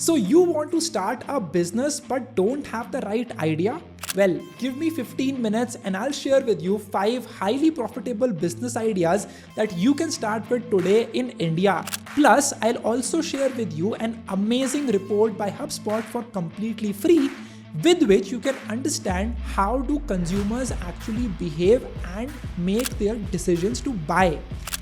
So you want to start a business but don't have the right idea? Well, give me 15 minutes and I'll share with you 5 highly profitable business ideas that you can start with today in India. Plus, I'll also share with you an amazing report by HubSpot for completely free, with which you can understand how do consumers actually behave and make their decisions to buy.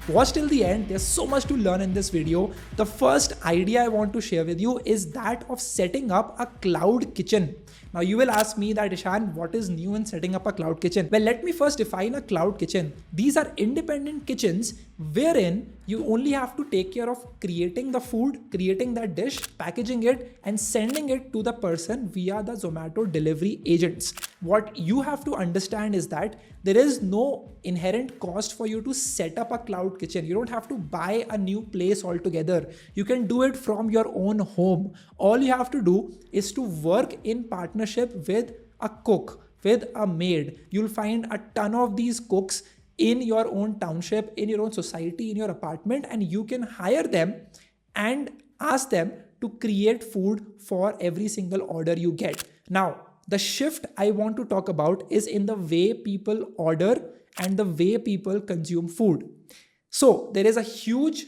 Watch till the end, there's so much to learn in this video. The first idea I want to share with you is that of setting up a cloud kitchen. Now you will ask me that, Ishan, what is new in setting up a cloud kitchen? Well, let me first define a cloud kitchen. These are independent kitchens wherein you only have to take care of creating the food, creating that dish, packaging it and sending it to the person via the Zomato delivery agents. What you have to understand is that there is no inherent cost for you to set up a cloud kitchen. You don't have to buy a new place altogether. You can do it from your own home. All you have to do is to work in partnership with a cook, with a maid. You'll find a ton of these cooks in your own township, in your own society, in your apartment, and you can hire them and ask them to create food for every single order you get. Now, the shift I want to talk about is in the way people order and the way people consume food. So there is a huge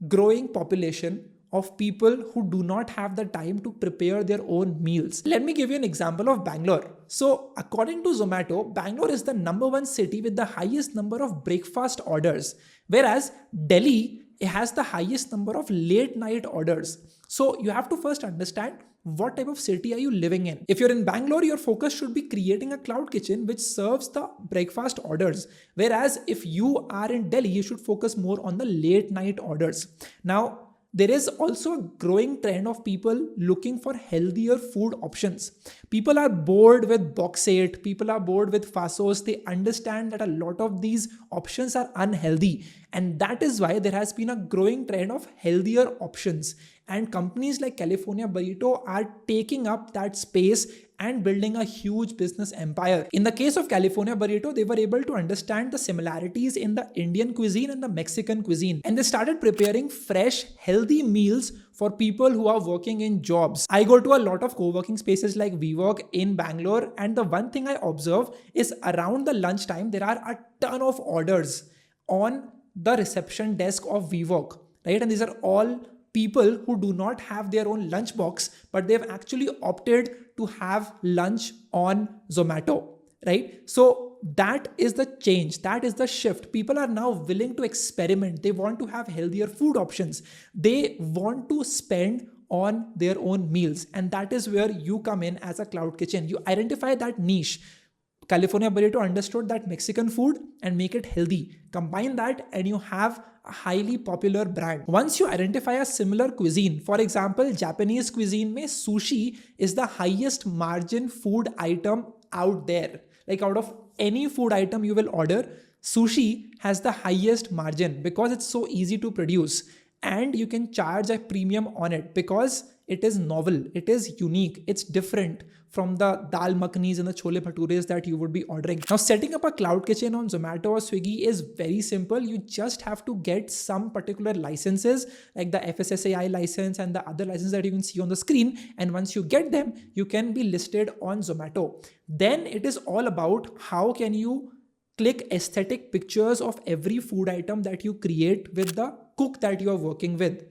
growing population of people who do not have the time to prepare their own meals. Let me give you an example of Bangalore. So according to Zomato, Bangalore is the #1 city with the highest number of breakfast orders, whereas Delhi has the highest number of late night orders. So you have to first understand what type of city are you living in. If you're in Bangalore, your focus should be creating a cloud kitchen which serves the breakfast orders. Whereas if you are in Delhi, you should focus more on the late night orders. Now, there is also a growing trend of people looking for healthier food options. People are bored with Boxate, people are bored with Fasos. They understand that a lot of these options are unhealthy. And that is why there has been a growing trend of healthier options. And companies like California Burrito are taking up that space and building a huge business empire. In the case of California Burrito, they were able to understand the similarities in the Indian cuisine and the Mexican cuisine. And they started preparing fresh, healthy meals for people who are working in jobs. I go to a lot of co-working spaces like WeWork in Bangalore. And the one thing I observe is around the lunchtime, there are a ton of orders on the reception desk of WeWork, right? And these are all people who do not have their own lunchbox, but they've actually opted to have lunch on Zomato, right? So that is the change. That is the shift. People are now willing to experiment. They want to have healthier food options. They want to spend on their own meals. And that is where you come in as a cloud kitchen. You identify that niche. California Burrito understood that Mexican food and make it healthy. Combine that and you have a highly popular brand. Once you identify a similar cuisine, for example, Japanese cuisine mein sushi is the highest margin food item out there. Like out of any food item you will order, sushi has the highest margin because it's so easy to produce and you can charge a premium on it because it is novel, it is unique, it's different from the dal makhnis and the chole bhatures that you would be ordering. Now, setting up a cloud kitchen on Zomato or Swiggy is very simple. You just have to get some particular licenses like the FSSAI license and the other licenses that you can see on the screen. And once you get them, you can be listed on Zomato. Then it is all about how can you click aesthetic pictures of every food item that you create with the cook that you are working with,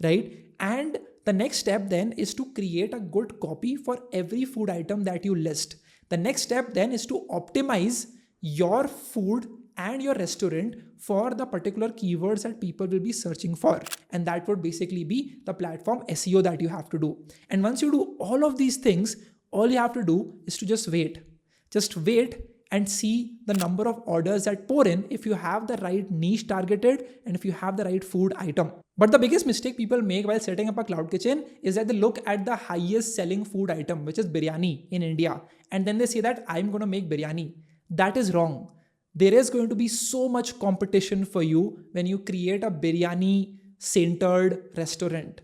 right? And the next step then is to create a good copy for every food item that you list. The next step then is to optimize your food and your restaurant for the particular keywords that people will be searching for. And that would basically be the platform SEO that you have to do. And once you do all of these things, all you have to do is to just wait. Just wait and see the number of orders that pour in if you have the right niche targeted and if you have the right food item. But the biggest mistake people make while setting up a cloud kitchen is that they look at the highest selling food item, which is biryani in India. And then they say that I'm going to make biryani. That is wrong. There is going to be so much competition for you when you create a biryani centered restaurant.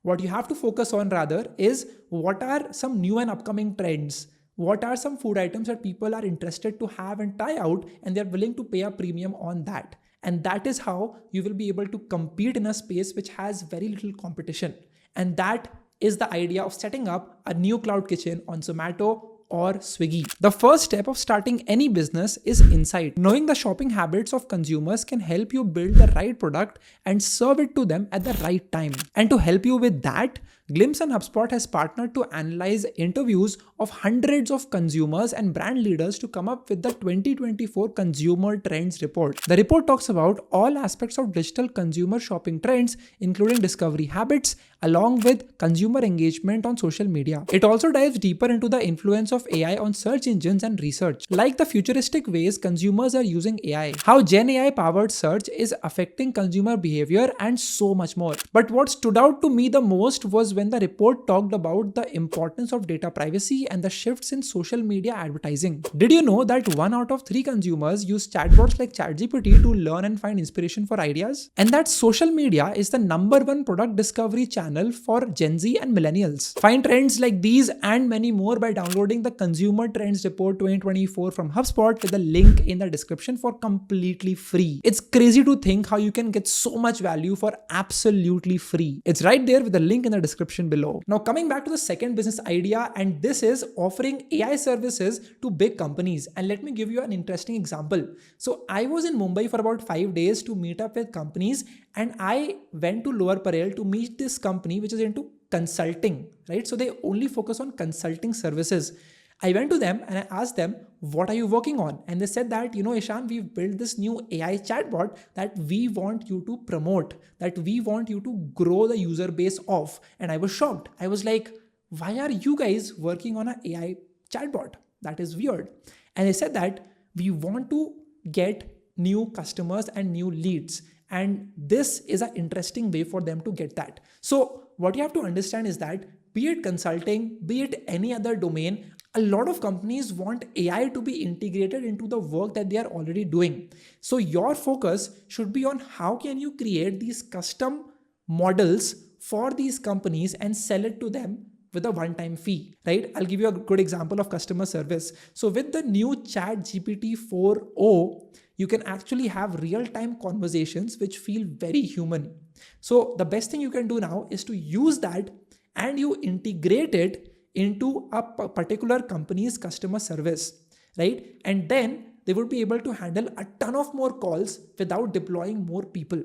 What you have to focus on rather is what are some new and upcoming trends. What are some food items that people are interested to have and try out and they're willing to pay a premium on that? And that is how you will be able to compete in a space which has very little competition. And that is the idea of setting up a new cloud kitchen on Zomato or Swiggy. The first step of starting any business is insight. Knowing the shopping habits of consumers can help you build the right product and serve it to them at the right time. And to help you with that, Glimpse and HubSpot has partnered to analyze interviews of hundreds of consumers and brand leaders to come up with the 2024 Consumer Trends Report. The report talks about all aspects of digital consumer shopping trends, including discovery habits, along with consumer engagement on social media. It also dives deeper into the influence of AI on search engines and research, like the futuristic ways consumers are using AI, how Gen AI powered search is affecting consumer behavior, and so much more. But what stood out to me the most was when the report talked about the importance of data privacy and the shifts in social media advertising. Did you know that 1 out of 3 consumers use chatbots like ChatGPT to learn and find inspiration for ideas? And that social media is the #1 product discovery channel for Gen Z and millennials. Find trends like these and many more by downloading the Consumer Trends Report 2024 from HubSpot with the link in the description for completely free. It's crazy to think how you can get so much value for absolutely free. It's right there with the link in the description below. Now coming back to the second business idea, and this is offering AI services to big companies. And let me give you an interesting example. So I was in Mumbai for about 5 days to meet up with companies, and I went to Lower Parel to meet this company which is into consulting, right? So they only focus on consulting services. I went to them and I asked them, what are you working on? And they said that, Ishan, we've built this new AI chatbot that we want you to promote, that we want you to grow the user base of. And I was shocked. I was like, why are you guys working on an AI chatbot? That is weird. And they said that we want to get new customers and new leads. And this is an interesting way for them to get that. So what you have to understand is that be it consulting, be it any other domain, a lot of companies want AI to be integrated into the work that they are already doing. So your focus should be on how can you create these custom models for these companies and sell it to them with a one-time fee, right? I'll give you a good example of customer service. So with the new ChatGPT 4o, you can actually have real-time conversations which feel very human. So the best thing you can do now is to use that and you integrate it into a particular company's customer service, right? And then they would be able to handle a ton of more calls without deploying more people,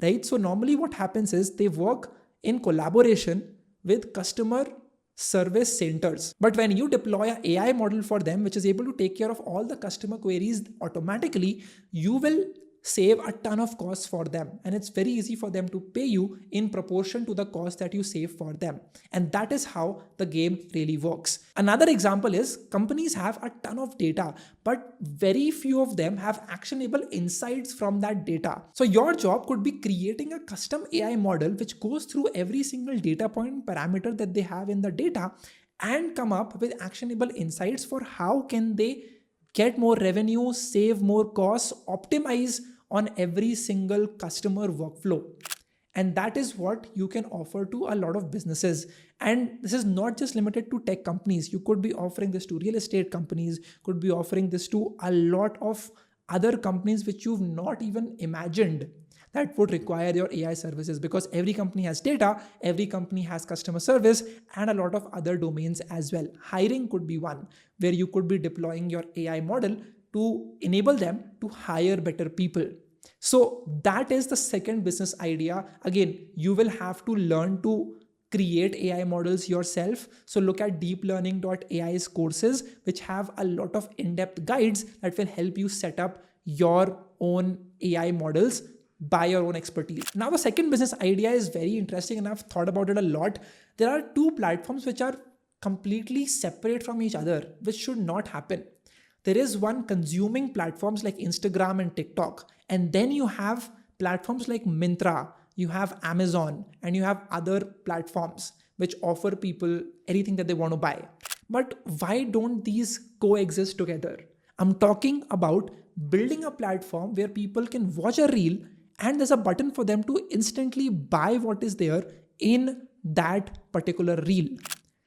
right? So normally what happens is they work in collaboration with customer service centers. But when you deploy an AI model for them, which is able to take care of all the customer queries automatically, you will save a ton of costs for them. And it's very easy for them to pay you in proportion to the cost that you save for them. And that is how the game really works. Another example is companies have a ton of data, but very few of them have actionable insights from that data. So your job could be creating a custom AI model which goes through every single data point parameter that they have in the data and come up with actionable insights for how can they get more revenue, save more costs, optimize on every single customer workflow. And that is what you can offer to a lot of businesses. And this is not just limited to tech companies. You could be offering this to real estate companies, could be offering this to a lot of other companies which you've not even imagined that would require your AI services, because every company has data, every company has customer service, and a lot of other domains as well. Hiring could be one where you could be deploying your AI model to enable them to hire better people. So that is the second business idea. Again, you will have to learn to create AI models yourself. So look at deeplearning.ai's courses, which have a lot of in-depth guides that will help you set up your own AI models by your own expertise. Now, the second business idea is very interesting and I've thought about it a lot. There are two platforms which are completely separate from each other, which should not happen. There is one consuming platforms like Instagram and TikTok. And then you have platforms like Myntra, you have Amazon, and you have other platforms which offer people anything that they want to buy. But why don't these coexist together? I'm talking about building a platform where people can watch a reel and there's a button for them to instantly buy what is there in that particular reel.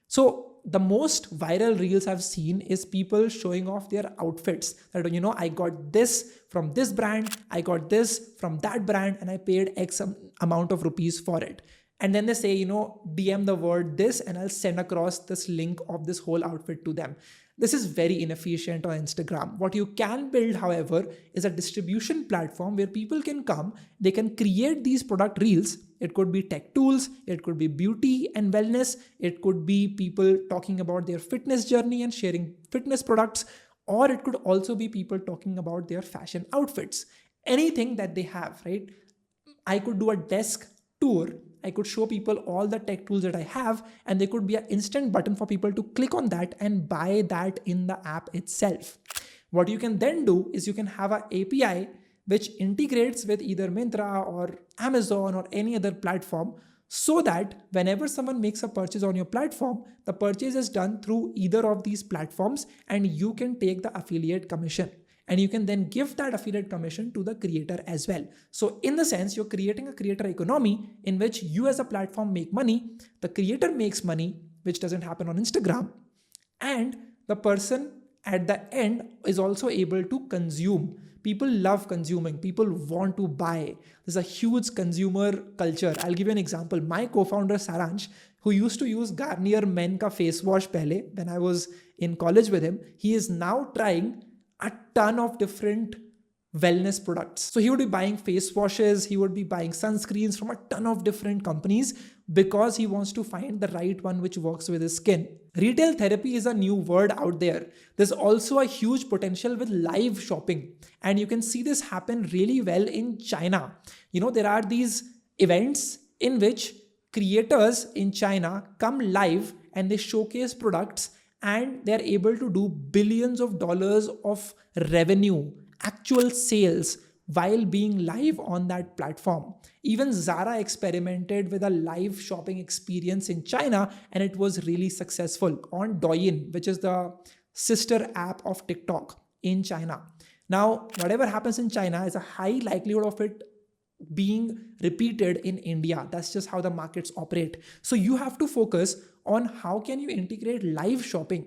So the most viral reels I've seen is people showing off their outfits that, I got this from this brand, I got this from that brand, and I paid X amount of rupees for it. And then they say, DM the word this and I'll send across this link of this whole outfit to them. This is very inefficient on Instagram. What you can build, however, is a distribution platform where people can come, they can create these product reels. It could be tech tools, it could be beauty and wellness, it could be people talking about their fitness journey and sharing fitness products, or it could also be people talking about their fashion outfits. Anything that they have, right? I could do a desk tour. I could show people all the tech tools that I have, and there could be an instant button for people to click on that and buy that in the app itself. What you can then do is you can have an API which integrates with either Myntra or Amazon or any other platform, so that whenever someone makes a purchase on your platform, the purchase is done through either of these platforms and you can take the affiliate commission. And you can then give that affiliate commission to the creator as well. So in the sense, you're creating a creator economy in which you as a platform make money, the creator makes money, which doesn't happen on Instagram, and the person at the end is also able to consume. People love consuming. People want to buy. There's a huge consumer culture. I'll give you an example. My co-founder Saransh, who used to use Garnier Men ka face wash pehle when I was in college with him, he is now trying a ton of different wellness products. So he would be buying face washes, he would be buying sunscreens from a ton of different companies because he wants to find the right one which works with his skin. Retail therapy is a new word out there. There's also a huge potential with live shopping. And you can see this happen really well in China. There are these events in which creators in China come live and they showcase products, and they're able to do billions of dollars of revenue, actual sales, while being live on that platform. Even Zara experimented with a live shopping experience in China, and it was really successful on Douyin, which is the sister app of TikTok in China. Now, whatever happens in China is a high likelihood of it being repeated in India. That's just how the markets operate. So you have to focus on how can you integrate live shopping.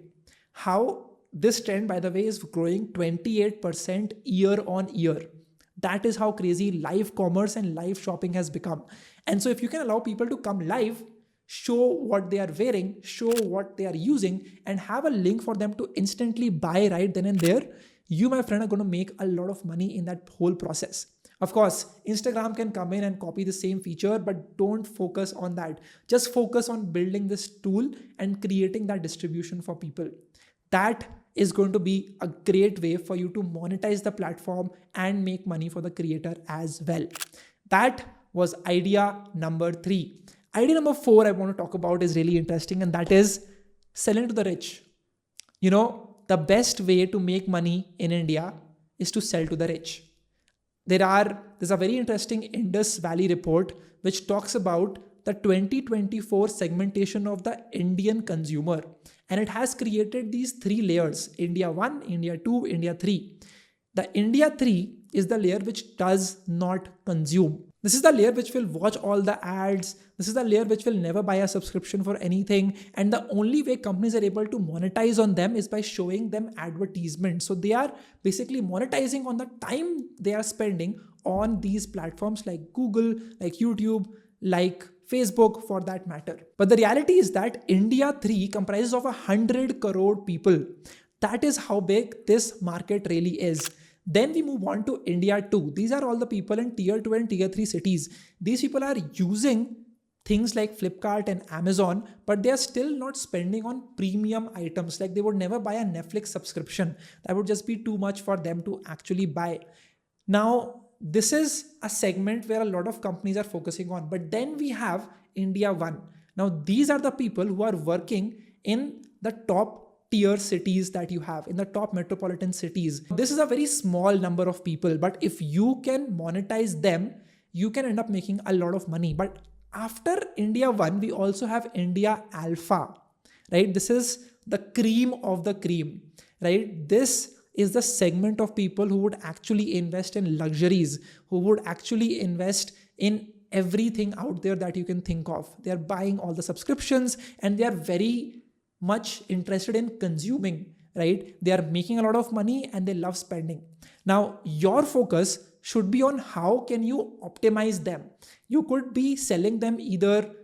How this trend, by the way, is growing 28% year on year. That is how crazy live commerce and live shopping has become. And so if you can allow people to come live, show what they are wearing, show what they are using, and have a link for them to instantly buy right then and there, you, my friend, are going to make a lot of money in that whole process. Of course, Instagram can come in and copy the same feature, but don't focus on that. Just focus on building this tool and creating that distribution for people. That is going to be a great way for you to monetize the platform and make money for the creator as well. That was idea number 3. Idea number 4 I want to talk about is really interesting, and that is selling to the rich. The best way to make money in India is to sell to the rich. There's a very interesting Indus Valley report which talks about the 2024 segmentation of the Indian consumer. And it has created these 3 layers: India 1, India 2, India 3. The India 3 is the layer which does not consume. This is the layer which will watch all the ads. This is the layer which will never buy a subscription for anything. And the only way companies are able to monetize on them is by showing them advertisements. So they are basically monetizing on the time they are spending on these platforms like Google, like YouTube, like Facebook for that matter. But the reality is that India 3 comprises of 100 crore people. That is how big this market really is. Then we move on to India 2. These are all the people in tier 2 and tier 3 cities. These people are using things like Flipkart and Amazon, but they are still not spending on premium items. Like they would never buy a Netflix subscription. That would just be too much for them to actually buy. Now, this is a segment where a lot of companies are focusing on. But then we have India 1. Now, these are the people who are working in the top tier cities that you have, in the top metropolitan cities. This is a very small number of people, but if you can monetize them, you can end up making a lot of money. But after India 1, we also have India Alpha, right? This is the cream of the cream, right? This is the segment of people who would actually invest in luxuries, who would actually invest in everything out there that you can think of. They are buying all the subscriptions and they are very much interested in consuming, right? They are making a lot of money and they love spending. Now, your focus should be on how can you optimize them. You could be selling them either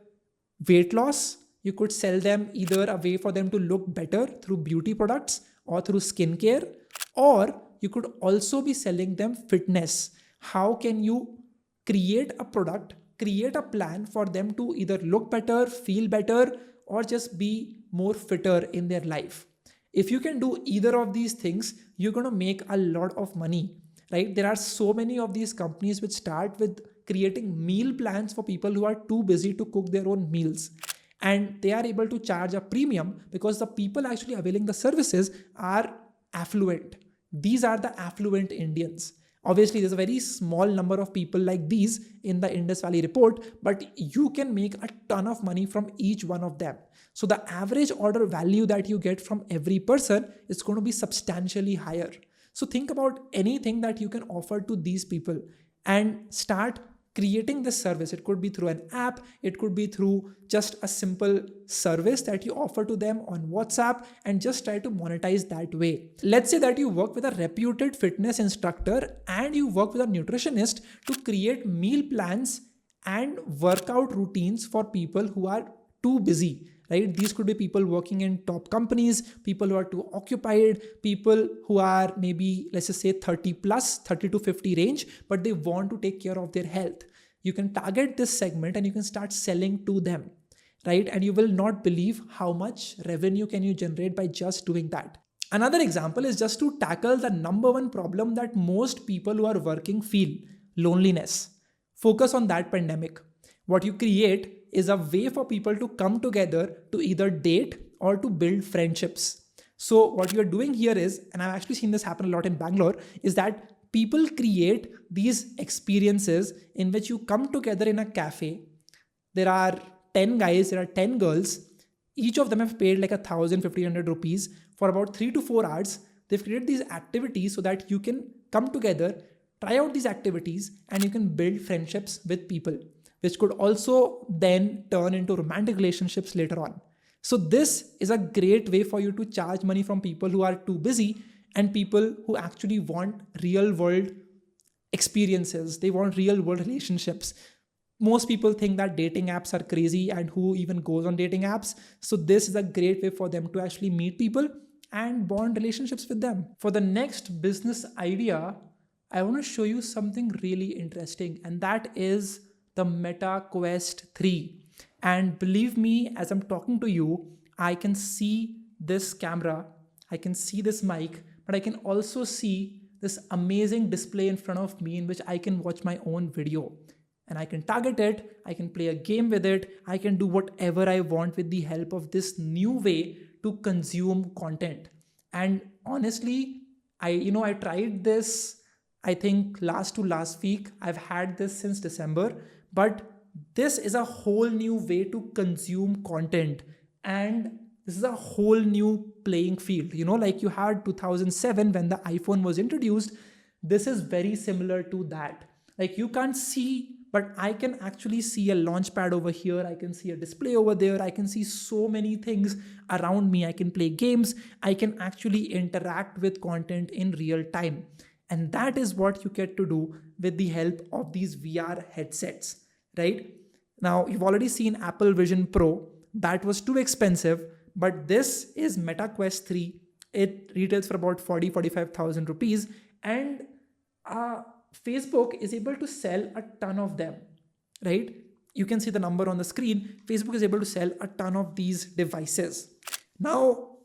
Weight loss, you could sell them either a way for them to look better through beauty products or through skincare, or you could also be selling them fitness. How can you create a product, create a plan for them to either look better, feel better, or just be more fitter in their life? If you can do either of these things, you're going to make a lot of money, right? There are so many of these companies which start with creating meal plans for people who are too busy to cook their own meals, and they are able to charge a premium because the people actually availing the services are affluent. These are the affluent Indians. Obviously, there's a very small number of people like these in the Indus Valley report, but you can make a ton of money from each one of them. So the average order value that you get from every person is going to be substantially higher. So think about anything that you can offer to these people and start creating this service. It could be through an app, it could be through just a simple service that you offer to them on WhatsApp, and just try to monetize that way. Let's say that you work with a reputed fitness instructor and you work with a nutritionist to create meal plans and workout routines for people who are too busy, right? These could be people working in top companies, people who are too occupied, people who are maybe, let's just say 30 plus, 30 to 50 range, but they want to take care of their health. You can target this segment and you can start selling to them, right? And you will not believe how much revenue can you generate by just doing that. Another example is just to tackle the number one problem that most people who are working feel: loneliness. Focus on that pandemic. What you create is a way for people to come together to either date or to build friendships. So what you're doing here is, and I've actually seen this happen a lot in Bangalore, is that people create these experiences in which you come together in a cafe. There are 10 guys, there are 10 girls. Each of them have paid like 1,000-1,500 rupees for about 3 to 4 hours. They've created these activities so that you can come together, try out these activities, and you can build friendships with people, which could also then turn into romantic relationships later on. So this is a great way for you to charge money from people who are too busy and people who actually want real world experiences. They want real world relationships. Most people think that dating apps are crazy, and who even goes on dating apps? So this is a great way for them to actually meet people and bond relationships with them. For the next business idea, I want to show you something really interesting, and that is the Meta Quest 3. And believe me, as I'm talking to you, I can see this camera, I can see this mic, but I can also see this amazing display in front of me in which I can watch my own video. And I can target it, I can play a game with it, I can do whatever I want with the help of this new way to consume content. And honestly, I tried this, I think last week. I've had this since December, but this is a whole new way to consume content. And this is a whole new playing field. Like you had 2007 when the iPhone was introduced. This is very similar to that. Like you can't see, but I can actually see a launch pad over here. I can see a display over there. I can see so many things around me. I can play games. I can actually interact with content in real time. And that is what you get to do with the help of these VR headsets, right? Now, you've already seen Apple Vision Pro. That was too expensive, but this is Meta Quest 3. It retails for about 45,000 rupees, and Facebook is able to sell a ton of them, right? You can see the number on the screen. Facebook is able to sell a ton of these devices. Now,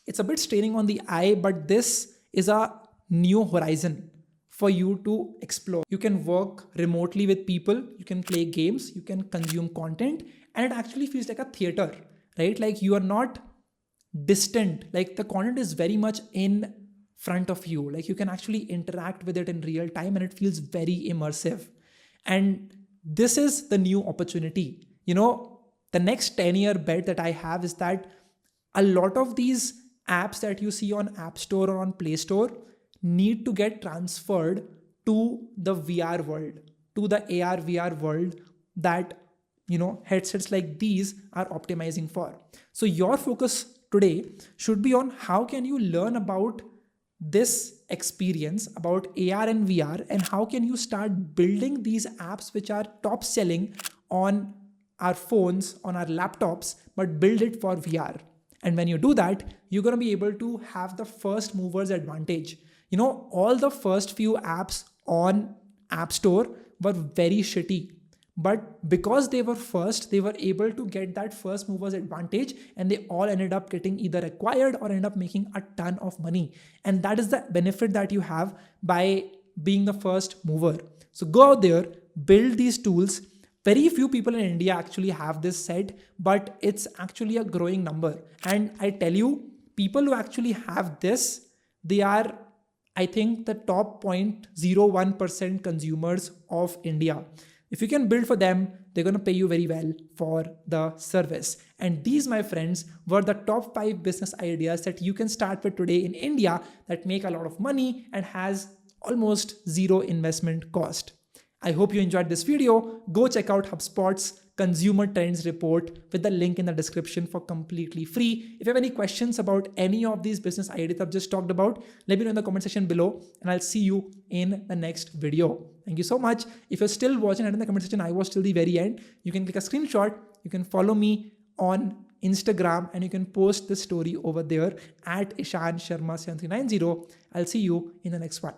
it's a bit straining on the eye, but this is a new horizon for you to explore. You can work remotely with people, you can play games, you can consume content, and it actually feels like a theater, right? Like you are not distant, like the content is very much in front of you. Like you can actually interact with it in real time, and it feels very immersive. And this is the new opportunity. The next 10-year bet that I have is that a lot of these apps that you see on App Store or on Play Store need to get transferred to the VR world, to the AR VR world that headsets like these are optimizing for. So your focus today should be on how can you learn about this experience, about AR and VR, and how can you start building these apps which are top selling on our phones, on our laptops, but build it for VR. And when you do that, you're going to be able to have the first movers advantage. All the first few apps on App Store were very shitty. But because they were first, they were able to get that first movers advantage, and they all ended up getting either acquired or ended up making a ton of money. And that is the benefit that you have by being the first mover. So go out there, build these tools. Very few people in India actually have this set, but it's actually a growing number. And I tell you, people who actually have this, they are, I think, the top 0.01% consumers of India. If you can build for them, they're going to pay you very well for the service. And these, my friends, were the top 5 business ideas that you can start with today in India that make a lot of money and has almost zero investment cost. I hope you enjoyed this video. Go check out HubSpot's Consumer Trends Report with the link in the description for completely free. If you have any questions about any of these business ideas I've just talked about, let me know in the comment section below, and I'll see you in the next video. Thank you so much. If you're still watching and in the comment section, I was till the very end, you can click a screenshot. You can follow me on Instagram, and you can post this story over there at Ishan Sharma 7390. I'll see you in the next one.